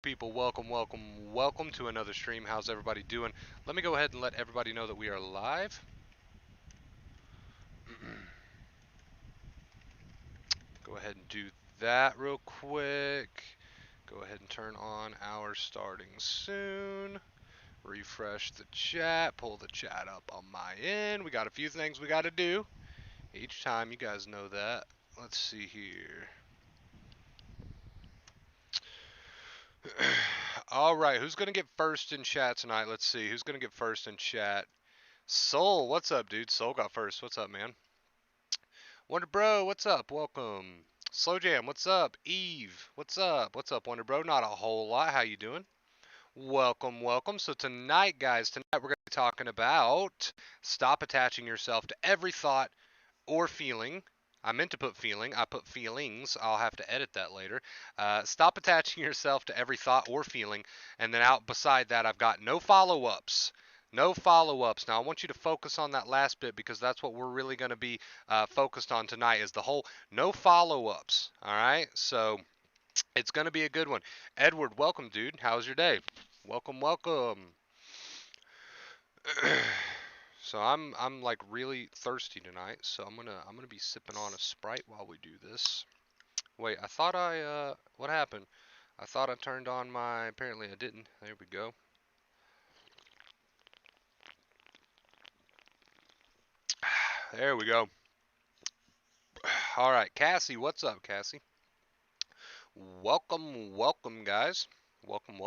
People, welcome to another stream. How's everybody doing? Let me go ahead and let everybody know that we are live. Go ahead and do that real quick. Go ahead and turn on our starting soon. Refresh the chat, pull the chat up on my end. We got a few things we got to do each time, you guys know that. Let's see here. All right, who's going to get first in chat tonight? Let's see. Who's going to get first in chat? Soul, what's up, dude? Soul got first. What's up, man? Wonder Bro, what's up? Welcome. Slow Jam, what's up? Eve, what's up? What's up, Wonder Bro? Not a whole lot. How you doing? Welcome. So tonight, guys, we're going to be talking about stop attaching yourself to every thought or feeling. I meant to put feeling. I put feelings. I'll have to edit that later. Stop attaching yourself to every thought or feeling. And then out beside that, I've got no follow-ups. No follow-ups. Now, I want you to focus on that last bit because that's what we're really going to be focused on tonight is the whole no follow-ups. All right? So it's going to be a good one. Edward, welcome, dude. How's your day? Welcome. So I'm like really thirsty tonight, so I'm gonna be sipping on a Sprite while we do this. Wait, I thought what happened? I thought I turned on my, apparently I didn't. There we go. There we go. All right, Cassie, what's up, Cassie? Welcome, guys. Welcome.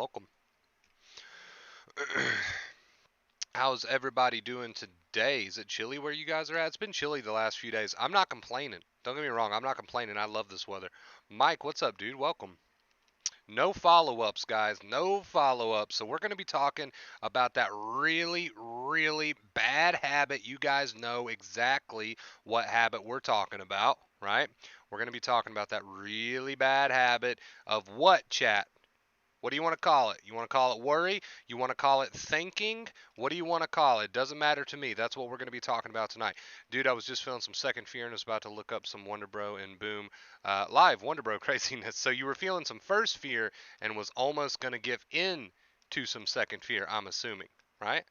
How's everybody doing today? Is it chilly where you guys are at? It's been chilly the last few days. I'm not complaining. Don't get me wrong, I'm not complaining. I love this weather. Mike, what's up, dude? Welcome. No follow-ups, guys. No follow-ups. So we're going to be talking about that really bad habit. You guys know exactly what habit we're talking about, right? We're going to be talking about that really bad habit of what, chat? What do you want to call it? You want to call it worry? You want to call it thinking? What do you want to call it? Doesn't matter to me. That's what we're going to be talking about tonight. Dude, I was just feeling some second fear and was about to look up some Wonder Bro and boom, live Wonder Bro craziness. So you were feeling some first fear and was almost going to give in to some second fear, I'm assuming, right?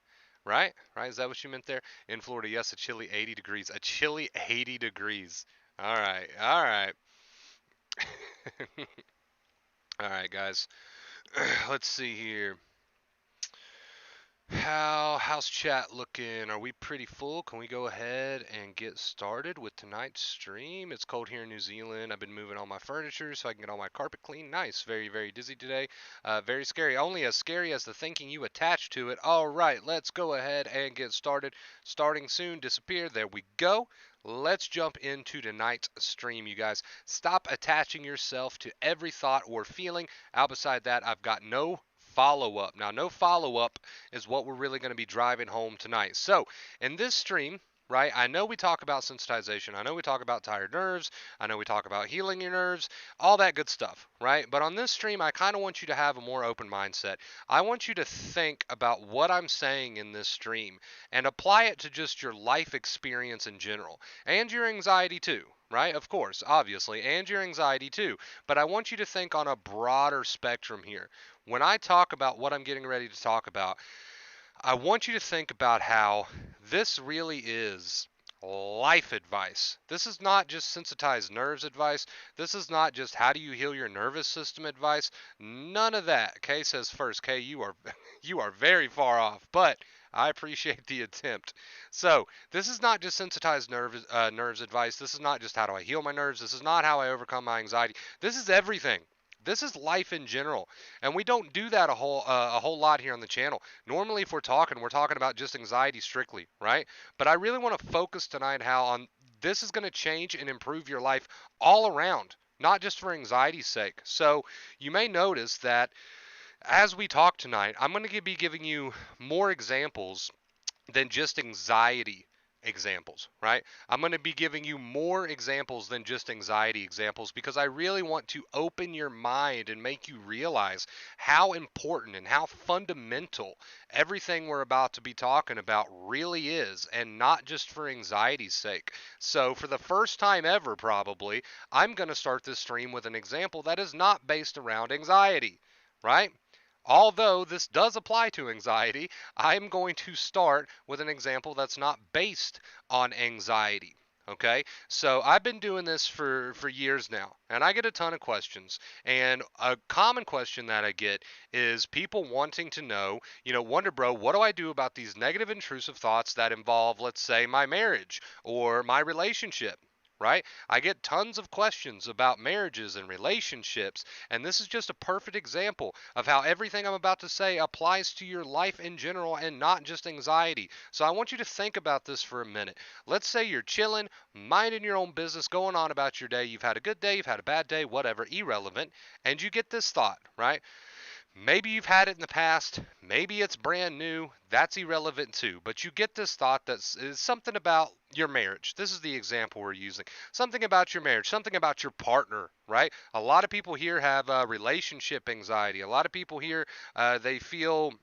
Right? Is that what you meant there? In Florida, yes, a chilly 80 degrees. A chilly 80 degrees. All right. All right, guys. Let's see here. How's chat looking? Are we pretty full? Can we go ahead and get started with tonight's stream? It's cold here in New Zealand. I've been moving all my furniture so I can get all my carpet clean. Nice. Very dizzy today. Very scary. Only as scary as the thinking you attach to it. All right, let's go ahead and get started. Starting soon. Disappear. There we go. Let's jump into tonight's stream, you guys. Stop attaching yourself to every thought or feeling. Out beside that, I've got no follow up. Now, no follow up is what we're really going to be driving home tonight. So, in this stream, right, I know we talk about sensitization. I know we talk about tired nerves. I know we talk about healing your nerves, all that good stuff, right? But on this stream, I kind of want you to have a more open mindset. I want you to think about what I'm saying in this stream and apply it to just your life experience in general and your anxiety too. Right? Of course, obviously, and your anxiety too. But I want you to think on a broader spectrum here. When I talk about what I'm getting ready to talk about, I want you to think about how this really is life advice. This is not just sensitized nerves advice. This is not just how do you heal your nervous system advice. None of that. Kay says first. Kay, you are you are very far off, but I appreciate the attempt. So this is not just sensitized nerves advice. This is not just how do I heal my nerves. This is not how I overcome my anxiety. This is everything. This is life in general, and we don't do that a whole lot here on the channel. Normally, if we're talking about just anxiety strictly, right? But I really want to focus tonight how on this is going to change and improve your life all around, not just for anxiety's sake. So you may notice that as we talk tonight, I'm going to be giving you more examples than just anxiety examples, right? I'm going to be giving you more examples than just anxiety examples because I really want to open your mind and make you realize how important and how fundamental everything we're about to be talking about really is, and not just for anxiety's sake. So, for the first time ever, probably, I'm going to start this stream with an example that is not based around anxiety. right? Although this does apply to anxiety, I'm going to start with an example that's not based on anxiety. Okay, so I've been doing this for years now, and I get a ton of questions. And a common question that I get is people wanting to know, Wonder Bro, what do I do about these negative intrusive thoughts that involve, let's say, my marriage or my relationship? Right? I get tons of questions about marriages and relationships, and this is just a perfect example of how everything I'm about to say applies to your life in general and not just anxiety. So I want you to think about this for a minute. Let's say you're chilling, minding your own business, going on about your day. You've had a good day, you've had a bad day, whatever, irrelevant, and you get this thought, right? Maybe you've had it in the past, maybe it's brand new, that's irrelevant too. But you get this thought that is something about your marriage. This is the example we're using. Something about your marriage, something about your partner, right? A lot of people here have relationship anxiety. A lot of people here, they feel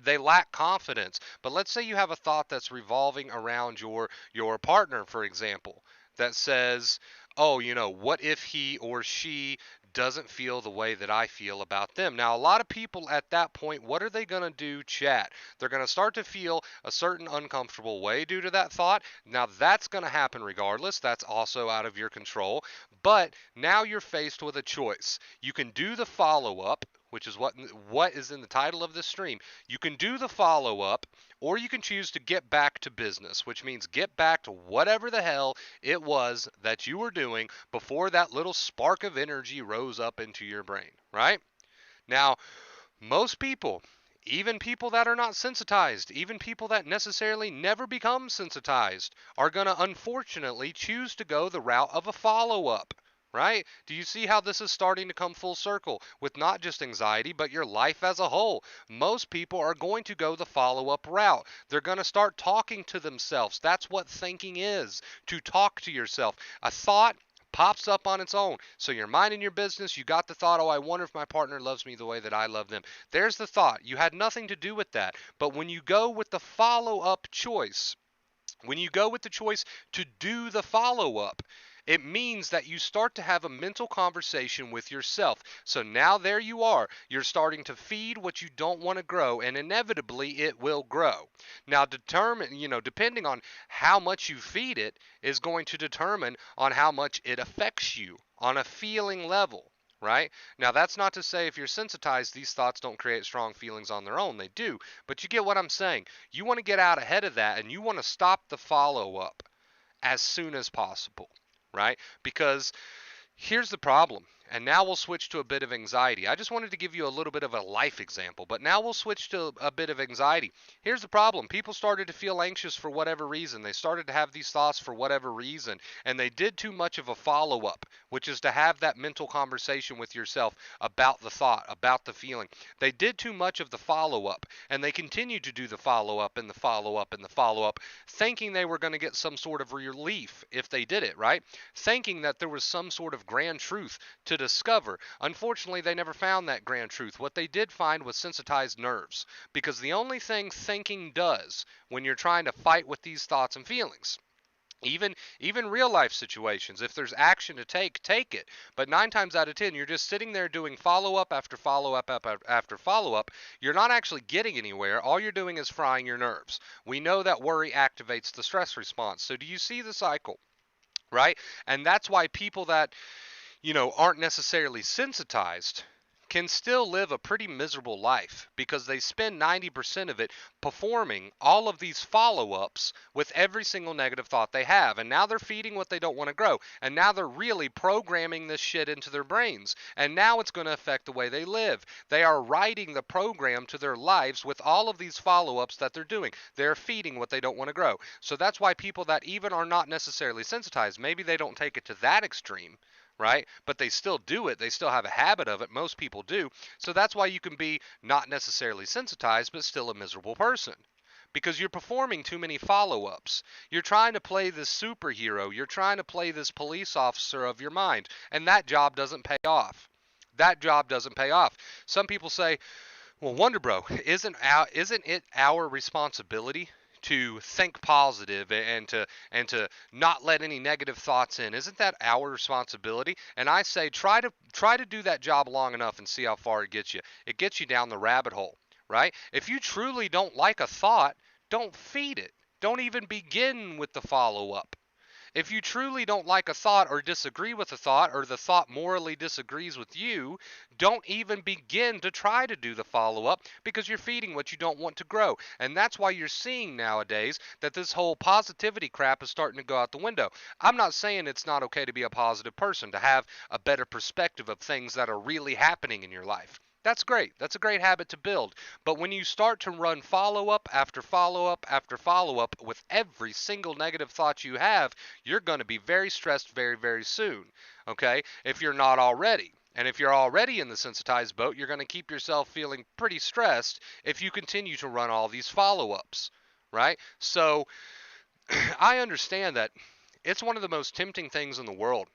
they lack confidence. But let's say you have a thought that's revolving around your partner, for example, that says, "Oh, what if he or she doesn't feel the way that I feel about them?" Now, a lot of people at that point, what are they going to do, chat? They're going to start to feel a certain uncomfortable way due to that thought. Now, that's going to happen regardless. That's also out of your control. But now you're faced with a choice. You can do the follow up, which is what is in the title of this stream. You can do the follow up, or you can choose to get back to business, which means get back to whatever the hell it was that you were doing before that little spark of energy rose up into your brain, right? Now, most people, even people that are not sensitized, even people that necessarily never become sensitized, are going to unfortunately choose to go the route of a follow up. Right? Do you see how this is starting to come full circle with not just anxiety, but your life as a whole? Most people are going to go the follow up route. They're going to start talking to themselves. That's what thinking is, to talk to yourself. A thought pops up on its own. So you're minding your business. You got the thought, oh, I wonder if my partner loves me the way that I love them. There's the thought. You had nothing to do with that. But when you go with the follow up choice, when you go with the choice to do the follow up, it means that you start to have a mental conversation with yourself. So now there you are. You're starting to feed what you don't want to grow, and inevitably it will grow. Now, depending on how much you feed it, is going to determine on how much it affects you on a feeling level. Right? Now, that's not to say if you're sensitized, these thoughts don't create strong feelings on their own. They do. But you get what I'm saying. You want to get out ahead of that, and you want to stop the follow up as soon as possible, right? Because here's the problem. And now we'll switch to a bit of anxiety. I just wanted to give you a little bit of a life example, but now we'll switch to a bit of anxiety. Here's the problem. People started to feel anxious for whatever reason. They started to have these thoughts for whatever reason, and they did too much of a follow-up, which is to have that mental conversation with yourself about the thought, about the feeling. They did too much of the follow-up, and they continued to do the follow-up and the follow-up and the follow-up, thinking they were going to get some sort of relief if they did it, right? Thinking that there was some sort of grand truth to discover. Unfortunately, they never found that grand truth. What they did find was sensitized nerves, because the only thing thinking does when you're trying to fight with these thoughts and feelings, even real life situations, if there's action to take it. But 9 times out of 10, you're just sitting there doing follow up after follow up after follow up. You're not actually getting anywhere. All you're doing is frying your nerves. We know that worry activates the stress response. So do you see the cycle? Right? And that's why people that aren't necessarily sensitized can still live a pretty miserable life, because they spend 90% of it performing all of these follow-ups with every single negative thought they have. And now they're feeding what they don't want to grow. And now they're really programming this shit into their brains. And now it's going to affect the way they live. They are writing the program to their lives with all of these follow-ups that they're doing. They're feeding what they don't want to grow. So that's why people that even are not necessarily sensitized, maybe they don't take it to that extreme, right? But they still do it. They still have a habit of it. Most people do. So that's why you can be not necessarily sensitized, but still a miserable person. Because you're performing too many follow-ups. You're trying to play this superhero. You're trying to play this police officer of your mind. And that job doesn't pay off. That job doesn't pay off. Some people say, well, Wonder Bro, isn't it our responsibility to think positive and to not let any negative thoughts in? Isn't that our responsibility? And I say try to do that job long enough and see how far it gets you. It gets you down the rabbit hole, right? If you truly don't like a thought, don't feed it. Don't even begin with the follow up. If you truly don't like a thought or disagree with a thought, or the thought morally disagrees with you, don't even begin to try to do the follow up, because you're feeding what you don't want to grow. And that's why you're seeing nowadays that this whole positivity crap is starting to go out the window. I'm not saying it's not okay to be a positive person, to have a better perspective of things that are really happening in your life. That's great. That's a great habit to build. But when you start to run follow up after follow up after follow up with every single negative thought you have, you're going to be very stressed very, very soon. Okay? If you're not already. And if you're already in the sensitized boat, you're going to keep yourself feeling pretty stressed if you continue to run all these follow ups. Right? So I understand that it's one of the most tempting things in the world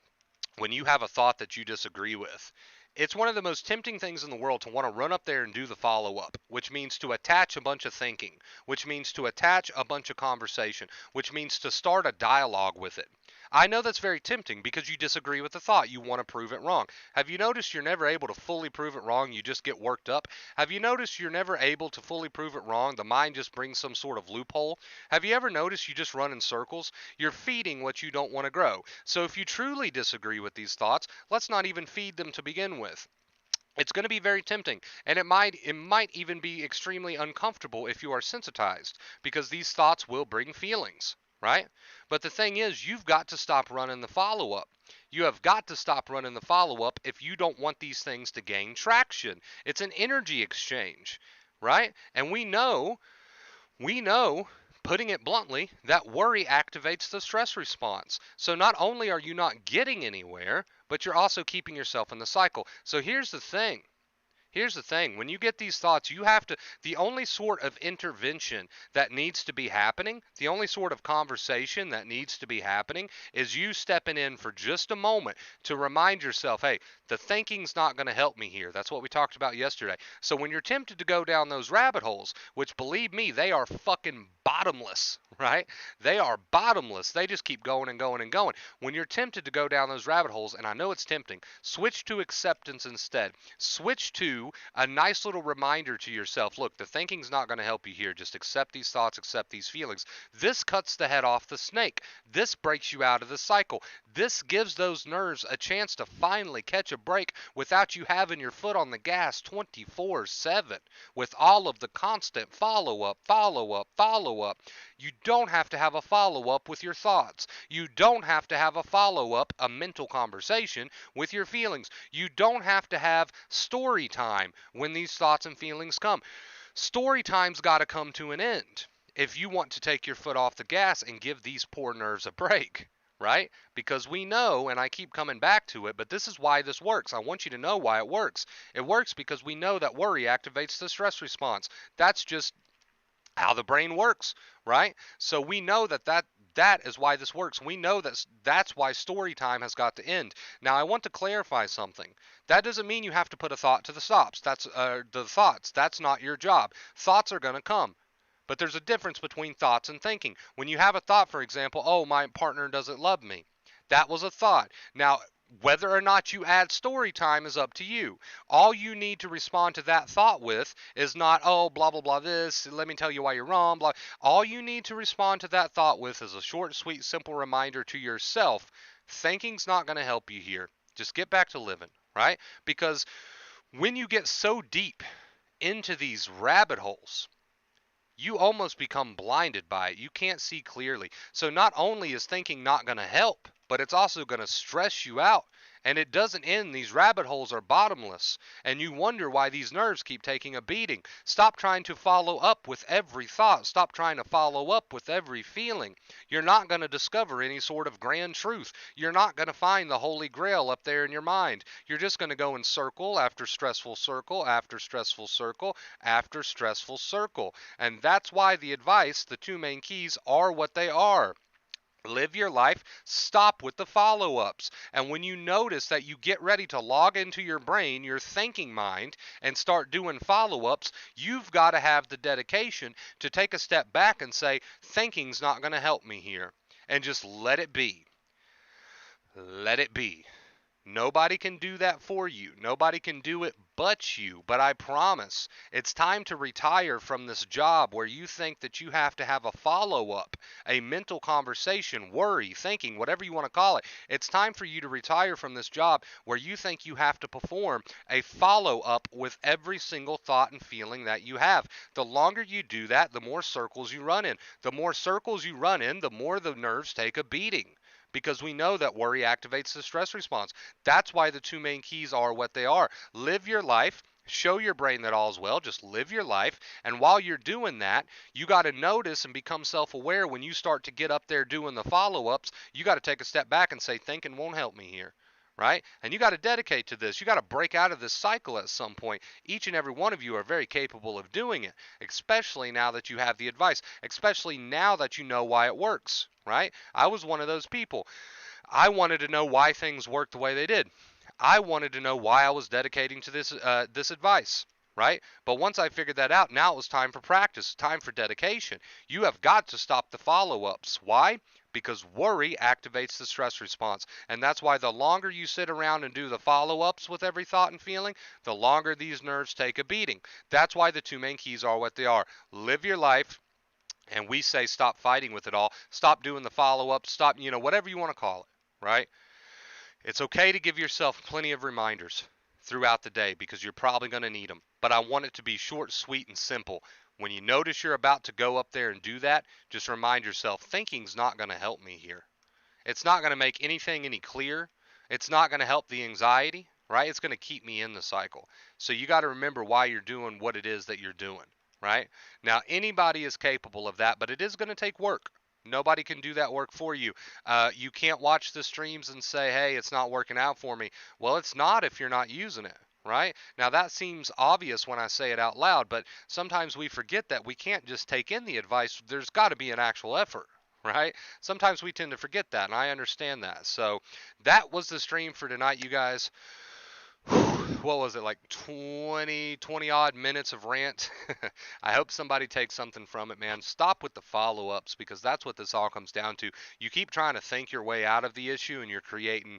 when you have a thought that you disagree with. It's one of the most tempting things in the world to want to run up there and do the follow up, which means to attach a bunch of thinking, which means to attach a bunch of conversation, which means to start a dialogue with it. I know that's very tempting because you disagree with the thought. You want to prove it wrong. Have you noticed you're never able to fully prove it wrong? You just get worked up. Have you noticed you're never able to fully prove it wrong? The mind just brings some sort of loophole. Have you ever noticed you just run in circles? You're feeding what you don't want to grow. So if you truly disagree with these thoughts, let's not even feed them to begin with. It's going to be very tempting, and it might even be extremely uncomfortable if you are sensitized, because these thoughts will bring feelings, right? But the thing is, you've got to stop running the follow up. You have got to stop running the follow up if you don't want these things to gain traction. It's an energy exchange, right? And we know, putting it bluntly, that worry activates the stress response. So not only are you not getting anywhere, but you're also keeping yourself in the cycle. So here's the thing. Here's the thing. When you get these thoughts, the only sort of intervention that needs to be happening, the only sort of conversation that needs to be happening is you stepping in for just a moment to remind yourself, hey, the thinking's not going to help me here. That's what we talked about yesterday. So when you're tempted to go down those rabbit holes, which believe me, they are fucking bottomless, right? They are bottomless. They just keep going and going and going. When you're tempted to go down those rabbit holes, and I know it's tempting, switch to acceptance instead. Switch to a nice little reminder to yourself, look, the thinking's not going to help you here. Just accept these thoughts, accept these feelings. This cuts the head off the snake. This breaks you out of the cycle. This gives those nerves a chance to finally catch a break without you having your foot on the gas 24/7 with all of the constant follow up, follow up, follow up. You don't have to have a follow up with your thoughts. You don't have to have a follow up, a mental conversation with your feelings. You don't have to have story time when these thoughts and feelings come. Story time's got to come to an end if you want to take your foot off the gas and give these poor nerves a break. Right? Because we know, and I keep coming back to it, but this is why this works. I want you to know why it works. It works because we know that worry activates the stress response. That's just how the brain works, right? So we know that is why this works. We know that's why story time has got to end. Now I want to clarify something. That doesn't mean you have to put a thought to the stops. That's the thoughts. That's not your job. Thoughts are going to come. But there's a difference between thoughts and thinking. When you have a thought, for example, oh, my partner doesn't love me. That was a thought. Now, whether or not you add story time is up to you. All you need to respond to that thought with is not, oh, blah, blah, blah, this, let me tell you why you're wrong, blah. All you need to respond to that thought with is a short, sweet, simple reminder to yourself, thinking's not going to help you here. Just get back to living, right? Because when you get so deep into these rabbit holes, you almost become blinded by it. You can't see clearly. So not only is thinking not going to help, but it's also going to stress you out. And it doesn't end. These rabbit holes are bottomless. And you wonder why these nerves keep taking a beating. Stop trying to follow up with every thought. Stop trying to follow up with every feeling. You're not going to discover any sort of grand truth. You're not going to find the Holy Grail up there in your mind. You're just going to go in circle after stressful circle after stressful circle after stressful circle. And that's why the advice, the two main keys, are what they are. Live your life, stop with the follow ups. And when you notice that you get ready to log into your brain, your thinking mind, and start doing follow ups, you've got to have the dedication to take a step back and say, thinking's not going to help me here. And just let it be. Let it be. Nobody can do that for you. Nobody can do it but you. But I promise, it's time to retire from this job where you think that you have to have a follow-up, a mental conversation, worry, thinking, whatever you want to call it. It's time for you to retire from this job where you think you have to perform a follow-up with every single thought and feeling that you have. The longer you do that, the more circles you run in. The more circles you run in, the more the nerves take a beating, because we know that worry activates the stress response. That's why the two main keys are what they are. Live your life. Show your brain that all's well. Just live your life. And while you're doing that, you got to notice and become self-aware when you start to get up there doing the follow-ups. You got to take a step back and say, thinking won't help me here. Right? And you got to dedicate to this. You got to break out of this cycle at some point. Each and every one of you are very capable of doing it, especially now that you have the advice, especially now that you know why it works, right? I was one of those people. I wanted to know why things worked the way they did. I wanted to know why I was dedicating to this advice, right? But once I figured that out, now it was time for practice, time for dedication. You have got to stop the follow-ups. Why? Because worry activates the stress response. And that's why the longer you sit around and do the follow-ups with every thought and feeling, the longer these nerves take a beating. That's why the two main keys are what they are. Live your life, and we say stop fighting with it all. Stop doing the follow-ups. Stop, whatever you want to call it, right? It's okay to give yourself plenty of reminders throughout the day because you're probably going to need them. But I want it to be short, sweet, and simple. When you notice you're about to go up there and do that, just remind yourself, thinking's not going to help me here. It's not going to make anything any clearer. It's not going to help the anxiety, right? It's going to keep me in the cycle. So you got to remember why you're doing what it is that you're doing, right? Now, anybody is capable of that, but it is going to take work. Nobody can do that work for you. You can't watch the streams and say, hey, it's not working out for me. Well, it's not if you're not using it, right? Now, that seems obvious when I say it out loud, but sometimes we forget that we can't just take in the advice. There's got to be an actual effort, right? Sometimes we tend to forget that, and I understand that. So that was the stream for tonight, you guys. What was it, like 20 odd minutes of rant? I hope somebody takes something from it, man. Stop with the follow-ups, because that's what this all comes down to. You keep trying to think your way out of the issue, and you're creating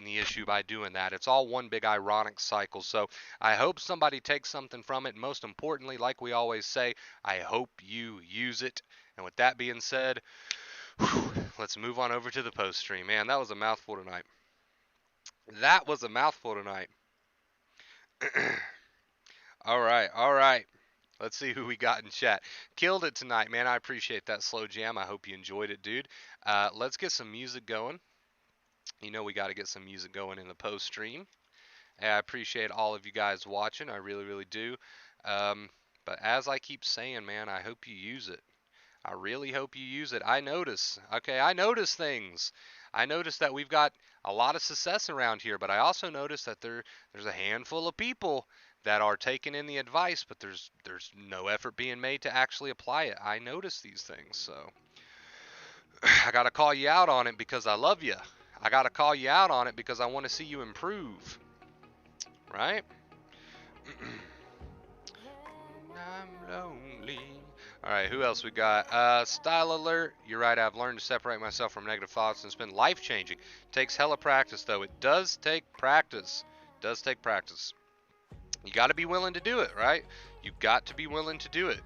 the issue by doing that. It's all one big ironic cycle. So I hope somebody takes something from it. Most importantly, like we always say, I hope you use it. And with that being said, let's move on over to the post stream. Man, that was a mouthful tonight. That was a mouthful tonight. All right. Let's see who we got in chat. Killed it tonight, man. I appreciate that slow jam. I hope you enjoyed it, dude. Let's get some music going. You know we got to get some music going in the post stream. I appreciate all of you guys watching. I really, really do. But as I keep saying, man, I hope you use it. I really hope you use it. I notice things. I notice that we've got a lot of success around here, but I also notice that there's a handful of people that are taking in the advice, but there's no effort being made to actually apply it. I notice these things, so I got to call you out on it because I love you. I got to call you out on it because I want to see you improve, right? I'm lonely. All right, who else we got? Style alert. You're right. I've learned to separate myself from negative thoughts, and it's been life-changing. Takes hella practice, though. It does take practice. It does take practice. You got to be willing to do it, right? You got to be willing to do it.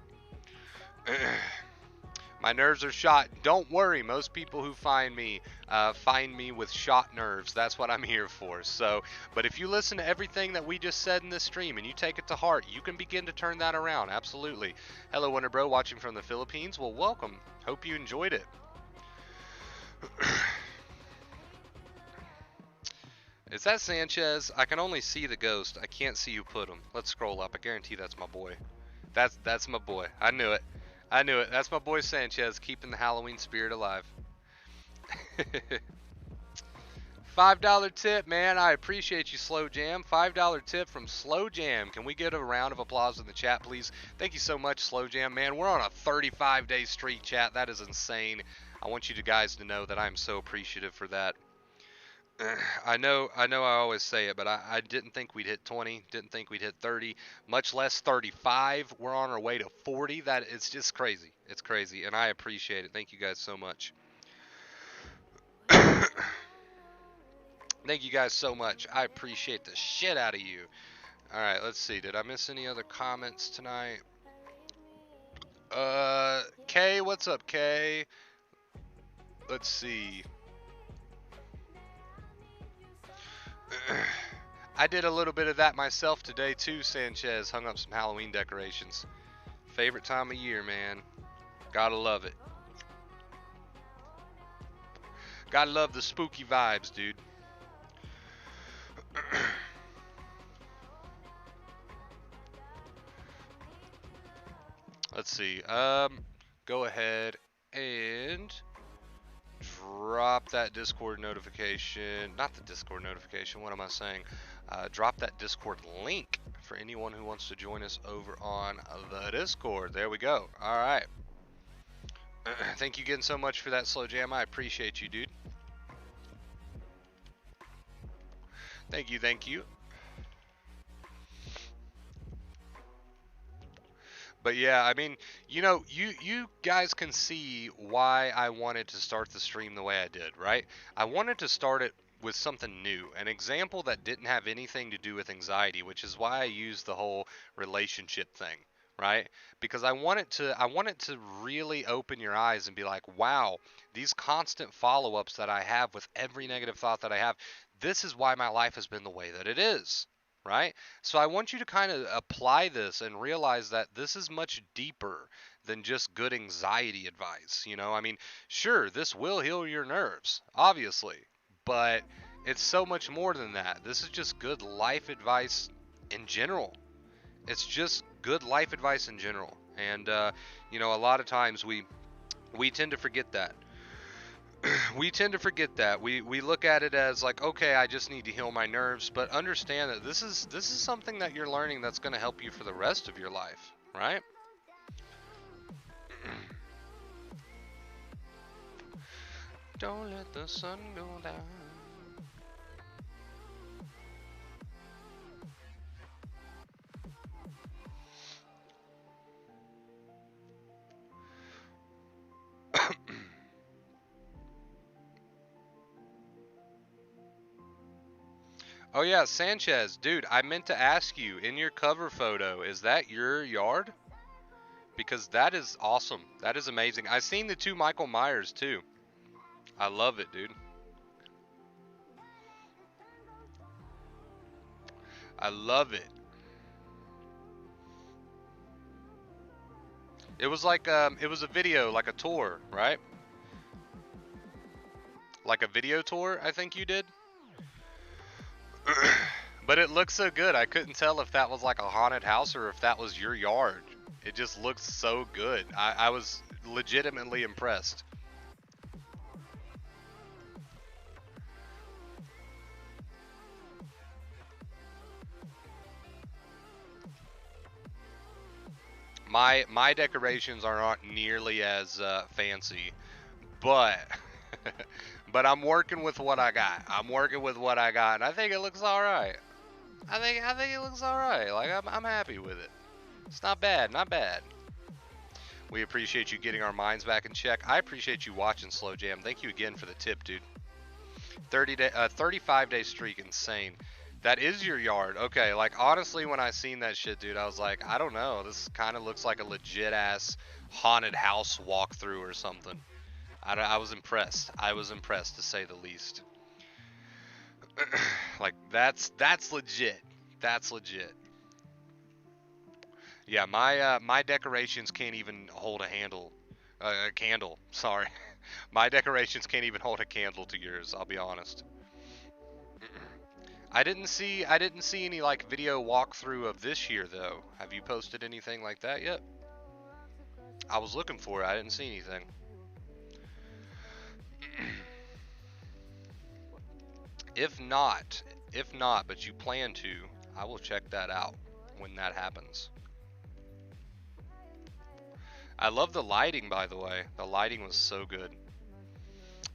My nerves are shot. Don't worry. Most people who find me with shot nerves. That's what I'm here for. So, but if you listen to everything that we just said in this stream and you take it to heart, you can begin to turn that around. Absolutely. Hello, Wonder Bro, watching from the Philippines. Well, welcome. Hope you enjoyed it. Is that Sanchez? I can only see the ghost. I can't see who put him. Let's scroll up. I guarantee that's my boy. That's my boy. I knew it. That's my boy Sanchez, keeping the Halloween spirit alive. $5 tip, man. I appreciate you, Slow Jam. $5 tip from Slow Jam. Can we get a round of applause in the chat, please? Thank you so much, Slow Jam. Man, we're on a 35-day streak, chat. That is insane. I want you guys to know that I'm so appreciative for that. I always say it, but I didn't think we'd hit 20, didn't think we'd hit 30, much less 35. We're on our way to 40. That it's just crazy. It's crazy, and I appreciate it. Thank you guys so much. Thank you guys so much. I appreciate the shit out of you. All right, let's see. Did I miss any other comments tonight? Kay, what's up, Kay? Let's see. I did a little bit of that myself today too, Sanchez. Hung up some Halloween decorations. Favorite time of year, man. Gotta love it. Gotta love the spooky vibes, dude. Let's see. Go ahead and drop that Discord notification. Not the Discord notification. What am I saying? Drop that Discord link for anyone who wants to join us over on the Discord. There we go. All right. Thank you again so much for that, Slow Jam. I appreciate you, dude. Thank you, thank you. But yeah, I mean, you know, you guys can see why I wanted to start the stream the way I did, right? I wanted to start it with something new, an example that didn't have anything to do with anxiety, which is why I used the whole relationship thing, right? Because I wanted to really open your eyes and be like, wow, these constant follow-ups that I have with every negative thought that I have, this is why my life has been the way that it is, right? So I want you to kind of apply this and realize that this is much deeper than just good anxiety advice. You know, I mean, sure, this will heal your nerves, obviously, but it's so much more than that. This is just good life advice in general. It's just good life advice in general. And, you know, a lot of times we tend to forget that. We tend to forget that. We look at it as like, okay, I just need to heal my nerves, but understand that this is something that you're learning that's going to help you for the rest of your life, right? Don't let the sun go down. Oh yeah, Sanchez, dude, I meant to ask you, in your cover photo, is that your yard? Because that is awesome. That is amazing. I've seen the two Michael Myers too. I love it, dude. I love it. It was like it was a video, like a tour, right? Like a video tour, I think you did. But it looks so good. I couldn't tell if that was like a haunted house or if that was your yard. It just looks so good. I was legitimately impressed. My decorations are not nearly as fancy, but but I'm working with what I got. I'm working with what I got, and I think it looks all right. I think it looks all right. Like I'm happy with it. It's not bad, not bad. We appreciate you getting our minds back in check. I appreciate you watching, Slow Jam. Thank you again for the tip, dude. 35-day streak, insane. That is your yard. Okay, like honestly, when I seen that shit, dude, I was like, I don't know. This kind of looks like a legit ass haunted house walkthrough or something. I was impressed. I was impressed to say the least. Like that's legit. That's legit. Yeah, my decorations can't even hold a candle. Sorry, my decorations can't even hold a candle to yours. I'll be honest. I didn't see any like video walkthrough of this year though. Have you posted anything like that yet? I was looking for it. I didn't see anything. If not, but you plan to, I will check that out when that happens. I love the lighting, by the way. The lighting was so good.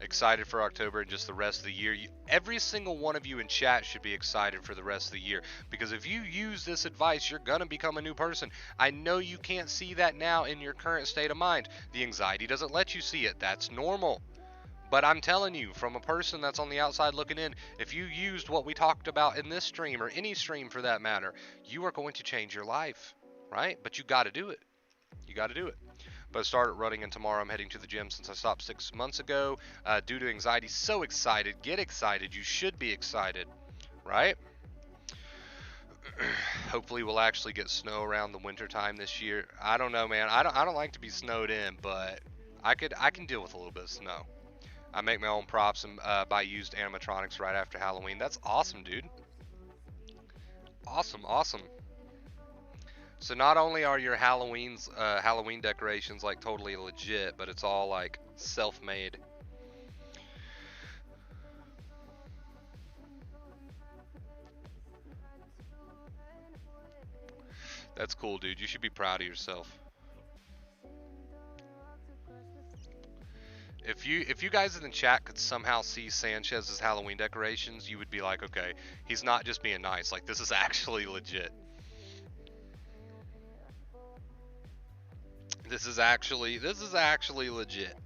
Excited for October and just the rest of the year. Every single one of you in chat should be excited for the rest of the year, because if you use this advice, you're going to become a new person. I know you can't see that now in your current state of mind. The anxiety doesn't let you see it. That's normal. But I'm telling you, from a person that's on the outside looking in, if you used what we talked about in this stream, or any stream for that matter, you are going to change your life, right? But you got to do it. You got to do it. But I started running, and tomorrow I'm heading to the gym since I stopped 6 months ago due to anxiety. So excited. Get excited. You should be excited, right? Hopefully we'll actually get snow around the winter time this year. I don't know, man. I don't like to be snowed in, but I can deal with a little bit of snow. I make my own props and buy used animatronics right after Halloween. That's awesome, dude. Awesome, awesome. So not only are your Halloween decorations like totally legit, but it's all like self-made. That's cool, dude. You should be proud of yourself. If you guys in the chat could somehow see Sanchez's Halloween decorations, you would be like, okay, he's not just being nice. Like, this is actually legit. This is actually legit.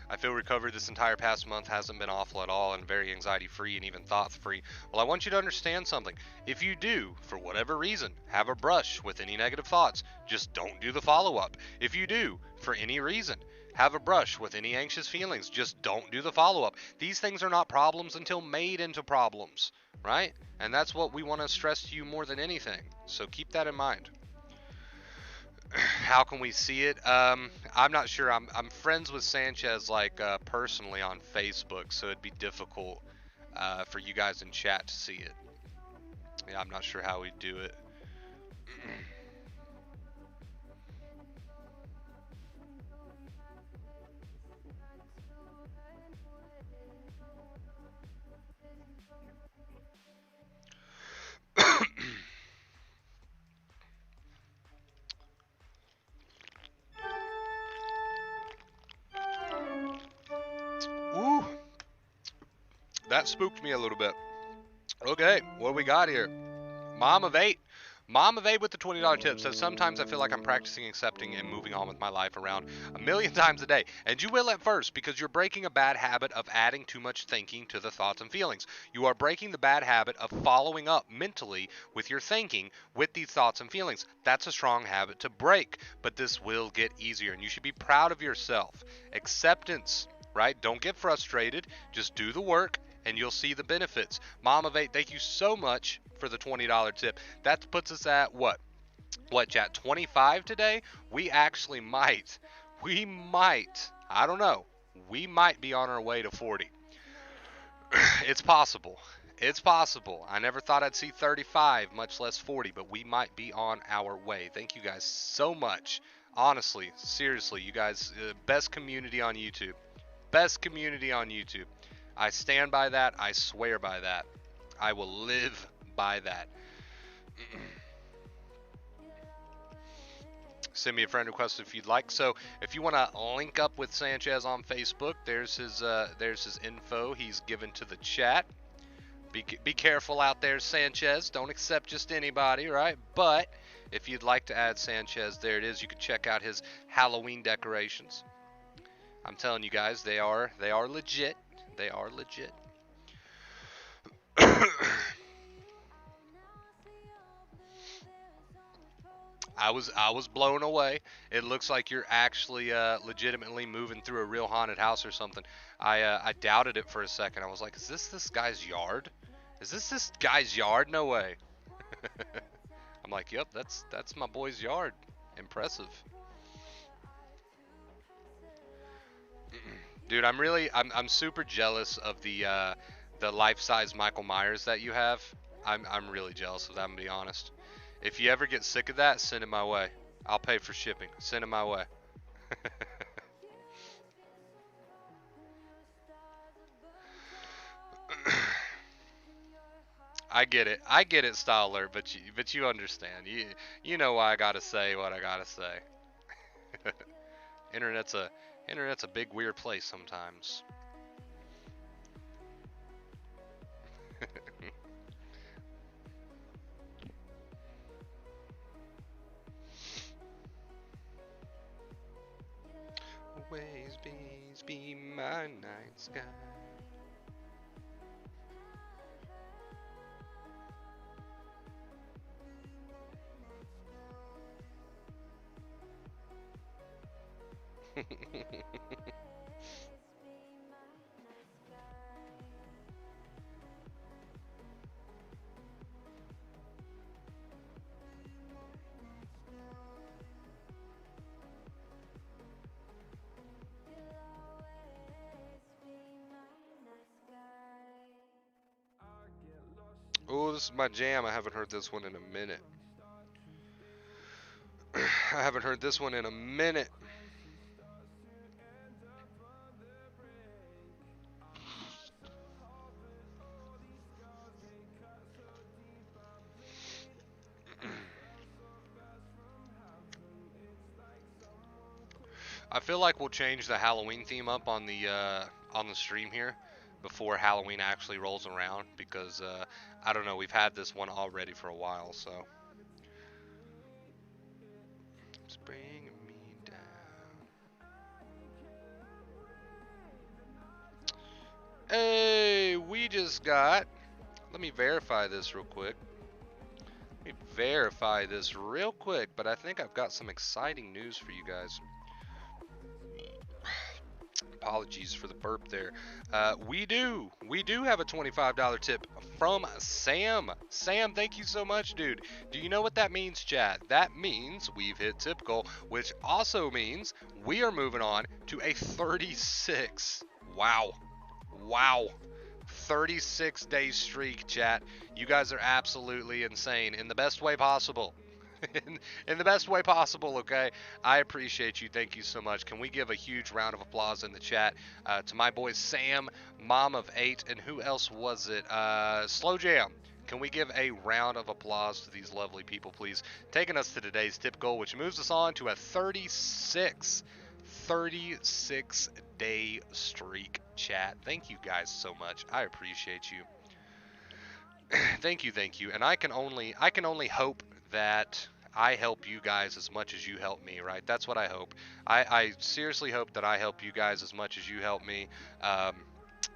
I feel recovered this entire past month, hasn't been awful at all, and very anxiety free and even thought free. Well, I want you to understand something. If you do, for whatever reason, have a brush with any negative thoughts, just don't do the follow up. If you do, for any reason, have a brush with any anxious feelings, just don't do the follow up. These things are not problems until made into problems, right? And that's what we want to stress to you more than anything. So keep that in mind. How can we see it? I'm not sure. I'm friends with Sanchez like personally on Facebook, so it'd be difficult for you guys in chat to see it. Yeah, I'm not sure how we do it. Ooh, that spooked me a little bit. Okay, what we got here? Mom of 8. Mom of 8 with the $20 tip says, sometimes I feel like I'm practicing accepting and moving on with my life around a million times a day. And you will at first, because you're breaking a bad habit of adding too much thinking to the thoughts and feelings. You are breaking the bad habit of following up mentally with your thinking with these thoughts and feelings. That's a strong habit to break, but this will get easier, and you should be proud of yourself. Acceptance, right? Don't get frustrated. Just do the work, and you'll see the benefits. Mom of 8, thank you so much for the $20 tip. That puts us at what chat, 25 today? We actually might, I don't know, we might be on our way to 40. It's possible. It's possible. I never thought I'd see 35, much less 40, but we might be on our way. Thank you guys so much. Honestly, seriously, you guys, best community on YouTube. Best community on YouTube. I stand by that. I swear by that. I will live by that. Send me a friend request if you'd like. So if you want to link up with Sanchez on Facebook, there's his info he's given to the chat. Be careful out there, Sanchez. Don't accept just anybody, right? But if you'd like to add Sanchez, there it is. You can check out his Halloween decorations. I'm telling you guys, they are legit. They are legit. I was blown away. It looks like you're actually legitimately moving through a real haunted house or something. I doubted it for a second. I was like, is this guy's yard? Is this guy's yard? No way. I'm like, yep, that's my boy's yard. Impressive. Dude, I'm super jealous of the life-size Michael Myers that you have. I'm really jealous of that, I'm gonna be honest. If you ever get sick of that, send it my way. I'll pay for shipping. Send it my way. I get it. I get it, Styler, but you understand. You know why I gotta say what I gotta say. Internet's a internet's a big weird place sometimes. Always be my night sky. Oh, this is my jam. I haven't heard this one in a minute. I haven't heard this one in a minute. I feel like we'll change the Halloween theme up on the stream here before Halloween actually rolls around because I don't know, we've had this one already for a while, so it's bringing me down. Hey, we just got. Let me verify this real quick. But I think I've got some exciting news for you guys. Apologies for the burp there. We do have a $25 tip from Sam. Sam, thank you so much, dude. Do you know what that means, chat? That means we've hit tip goal, which also means we are moving on to a 36. Wow. 36-day streak, chat. You guys are absolutely insane in the best way possible. in the best way possible, okay? I appreciate you. Thank you so much. Can we give a huge round of applause in the chat to my boy Sam, mom of 8, and who else was it? Slow Jam. Can we give a round of applause to these lovely people, please? Taking us to today's tip goal, which moves us on to a 36 day streak, chat. Thank you guys so much. I appreciate you. Thank you. And I can only hope that I help you guys as much as you help me, right? That's what I hope. I seriously hope that I help you guys as much as you help me.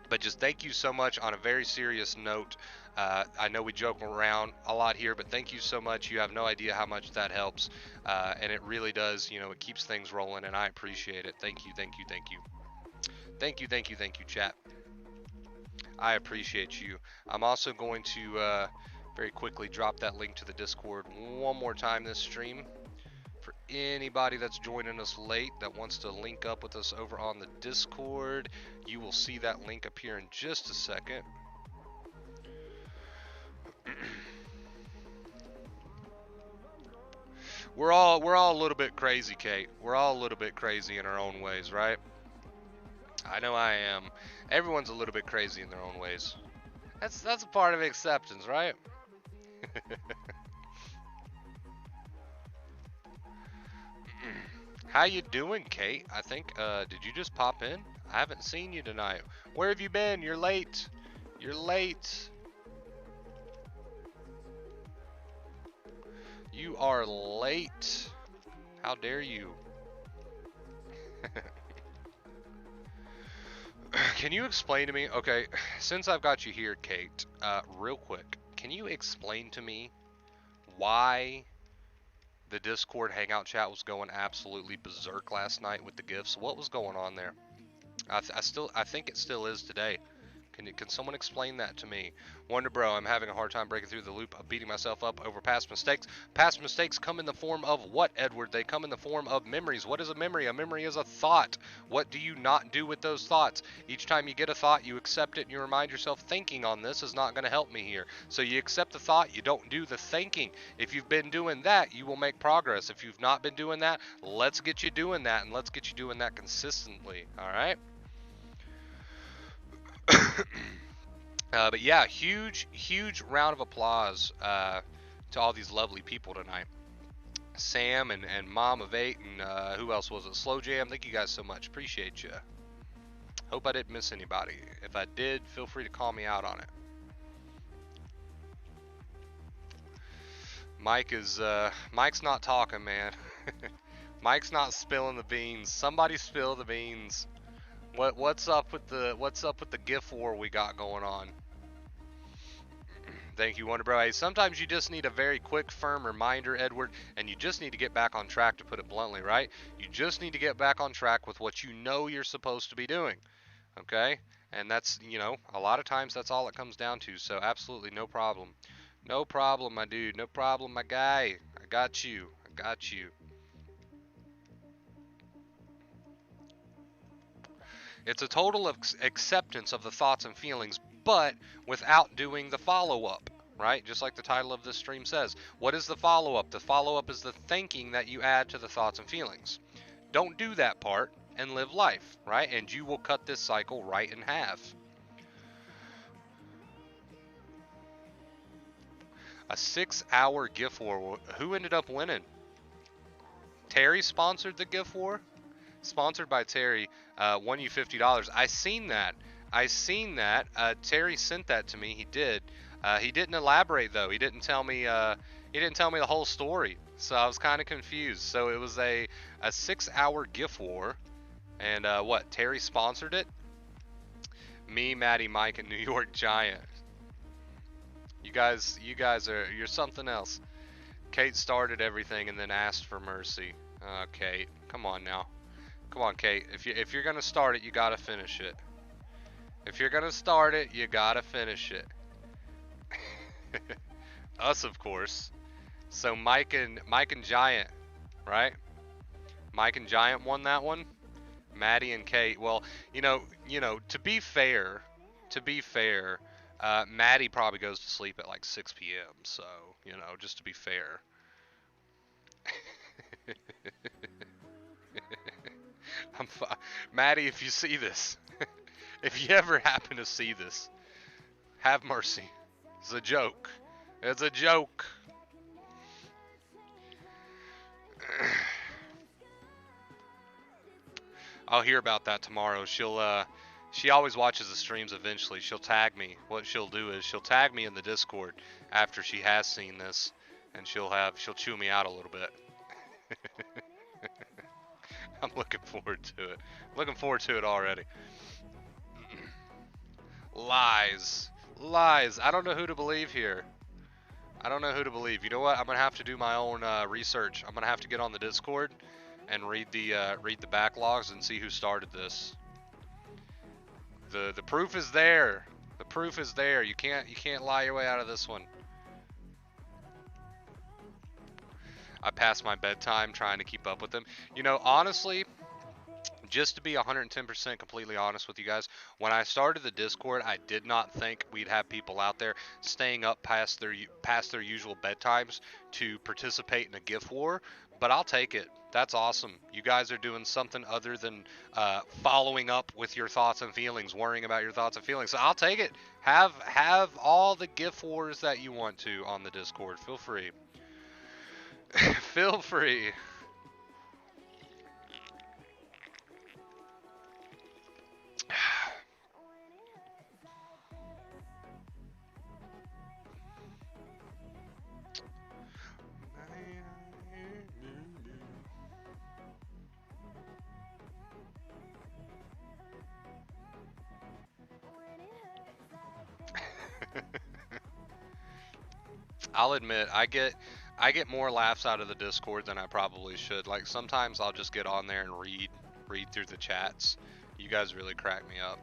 But just thank you so much on a very serious note. I know we joke around a lot here, but thank you so much. You have no idea how much that helps. And it really does, it keeps things rolling, and I appreciate it. Thank you. Thank you, chat. I appreciate you. I'm also going to very quickly drop that link to the Discord one more time this stream. For anybody that's joining us late that wants to link up with us over on the Discord, you will see that link appear in just a second. We're all a little bit crazy, Kate. We're all a little bit crazy in our own ways, right? I know I am. Everyone's a little bit crazy in their own ways. That's a part of acceptance, right? How you doing, Kate? I think, did you just pop in? I haven't seen you tonight. Where have you been? You're late. You're late. You are late. How dare you? Can you explain to me, okay, since I've got you here, Kate, real quick, can you explain to me why the Discord Hangout chat was going absolutely berserk last night with the gifts? What was going on there? I think it still is today. Can someone explain that to me? Wonder Bro, I'm having a hard time breaking through the loop of beating myself up over past mistakes. Past mistakes come in the form of what, Edward? They come in the form of memories. What is a memory? A memory is a thought. What do you not do with those thoughts? Each time you get a thought, you accept it and you remind yourself thinking on this is not going to help me here. So you accept the thought, you don't do the thinking. If you've been doing that, you will make progress. If you've not been doing that, let's get you doing that, and let's get you doing that consistently, all right? But yeah, huge round of applause to all these lovely people tonight. Sam and Mom of Eight and who else was it? Slow Jam. Thank you guys so much. Appreciate you. Hope I didn't miss anybody. If I did, feel free to call me out on it. Mike's not talking, man. Mike's not spilling the beans. Somebody spill the beans. What's up with the GIF war we got going on? Thank you, Wonder Bro. Hey, sometimes you just need a very quick, firm reminder, Edward, and you just need to get back on track, to put it bluntly, right? You just need to get back on track with what you know you're supposed to be doing, okay? And that's, a lot of times that's all it comes down to, so absolutely no problem. No problem, my dude. No problem, my guy. I got you. I got you. It's a total acceptance of the thoughts and feelings, but without doing the follow-up, right? Just like the title of this stream says. What is the follow-up? The follow-up is the thinking that you add to the thoughts and feelings. Don't do that part and live life, right? And you will cut this cycle right in half. A 6-hour GIF war. Who ended up winning? Terry sponsored the GIF war? Sponsored by Terry, won you $50. I seen that. Terry sent that to me. He did. He didn't elaborate though. He didn't tell me. He didn't tell me the whole story. So I was kind of confused. So it was a 6-hour GIF war, and what? Terry sponsored it. Me, Maddie, Mike, and New York Giant. You guys you're something else. Kate started everything and then asked for mercy. Kate, come on now. Come on, Kate. If you're gonna start it, you gotta finish it. If you're gonna start it, you gotta finish it. Us, of course. So Mike and Giant, right? Mike and Giant won that one. Maddie and Kate. Well, to be fair, Maddie probably goes to sleep at like 6 p.m. So, just to be fair. Maddie, if you see this, if you ever happen to see this, have mercy. It's a joke. It's a joke. I'll hear about that tomorrow. She always watches the streams eventually. She'll tag me. What she'll do is she'll tag me in the Discord after she has seen this, and she'll chew me out a little bit. I'm looking forward to it. Looking forward to it already. Lies. I don't know who to believe here. I don't know who to believe. You know what? I'm gonna have to do my own research. I'm gonna have to get on the Discord and read the backlogs and see who started this. The proof is there. The proof is there. You can't lie your way out of this one. I passed my bedtime trying to keep up with them. Honestly, just to be 110% completely honest with you guys, when I started the Discord, I did not think we'd have people out there staying up past their usual bedtimes to participate in a GIF war, but I'll take it. That's awesome. You guys are doing something other than following up with your thoughts and feelings, worrying about your thoughts and feelings. So I'll take it. Have all the GIF wars that you want to on the Discord. Feel free. Feel free. I'll admit, I get more laughs out of the Discord than I probably should. Like sometimes I'll just get on there and read through the chats. You guys really crack me up.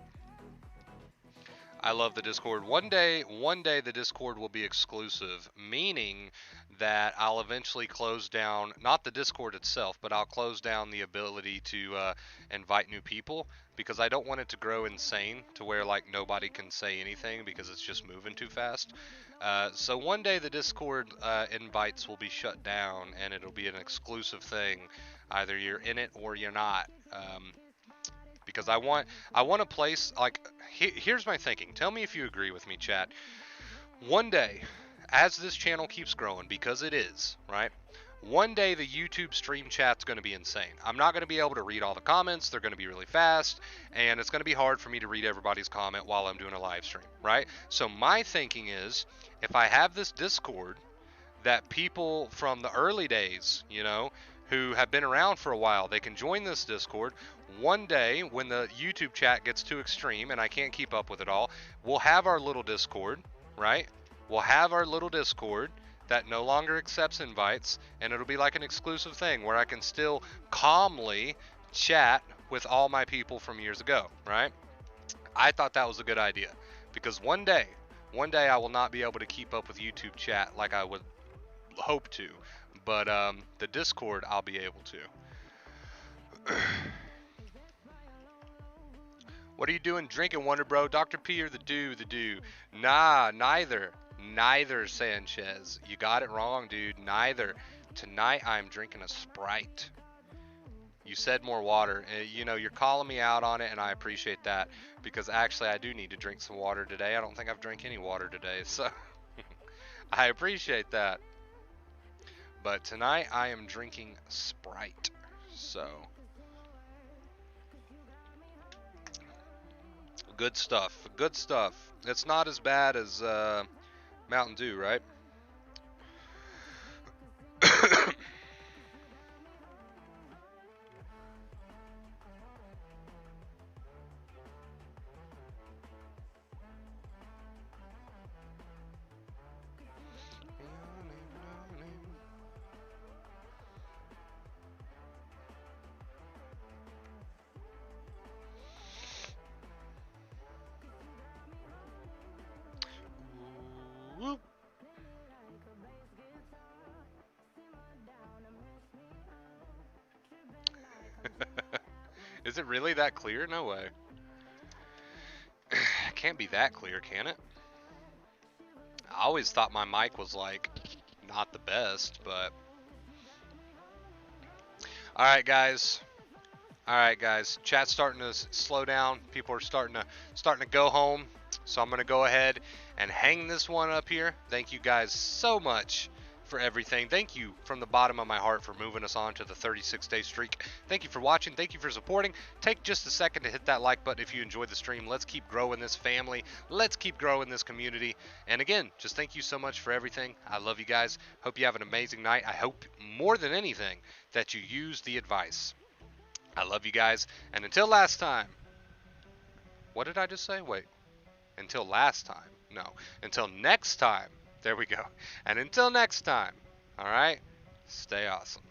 I love the Discord. One day the Discord will be exclusive, meaning that I'll eventually close down, not the Discord itself, but I'll close down the ability to invite new people, because I don't want it to grow insane to where like nobody can say anything because it's just moving too fast. So one day the Discord invites will be shut down and it'll be an exclusive thing. Either you're in it or you're not. because I want a place like here's my thinking. Tell me if you agree with me, chat. One day, as this channel keeps growing, because it is, right? One day the YouTube stream chat's going to be insane. I'm not going to be able to read all the comments. They're going to be really fast, and it's going to be hard for me to read everybody's comment while I'm doing a live stream, right? So my thinking is, if I have this Discord that people from the early days, you know, who have been around for a while, they can join this Discord. One day, when the YouTube chat gets too extreme and I can't keep up with it all, we'll have our little Discord, right? We'll have our little Discord that no longer accepts invites, and it'll be like an exclusive thing where I can still calmly chat with all my people from years ago, right? I thought that was a good idea because one day I will not be able to keep up with YouTube chat like I would hope to, but the Discord I'll be able to. What are you doing drinking, Wonder Bro? Dr. P or the do? Nah, neither, Sanchez. You got it wrong, dude. Neither. Tonight I'm drinking a Sprite. You said more water. You know, you're calling me out on it, and I appreciate that, because actually I do need to drink some water today. I don't think I've drank any water today, so I appreciate that. But tonight I am drinking Sprite, so good stuff. Good stuff. It's not as bad as Mountain Dew, right? Is it really that clear? No way. It can't be that clear, can it? I always thought my mic was like not the best, but all right, guys. All right, guys. Chat's starting to slow down. People are starting to go home. So I'm gonna go ahead and hang this one up here. Thank you guys so much for everything. Thank you from the bottom of my heart for moving us on to the 36-day streak. Thank you for watching. Thank you for supporting. Take just a second to hit that like button if you enjoyed the stream. Let's keep growing this family. Let's keep growing this community. And again, just thank you so much for everything. I love you guys. Hope you have an amazing night. I hope more than anything that you use the advice. I love you guys. And until last time. What did I just say? Wait. Until last time. No. Until next time. There we go. And until next time, all right, stay awesome.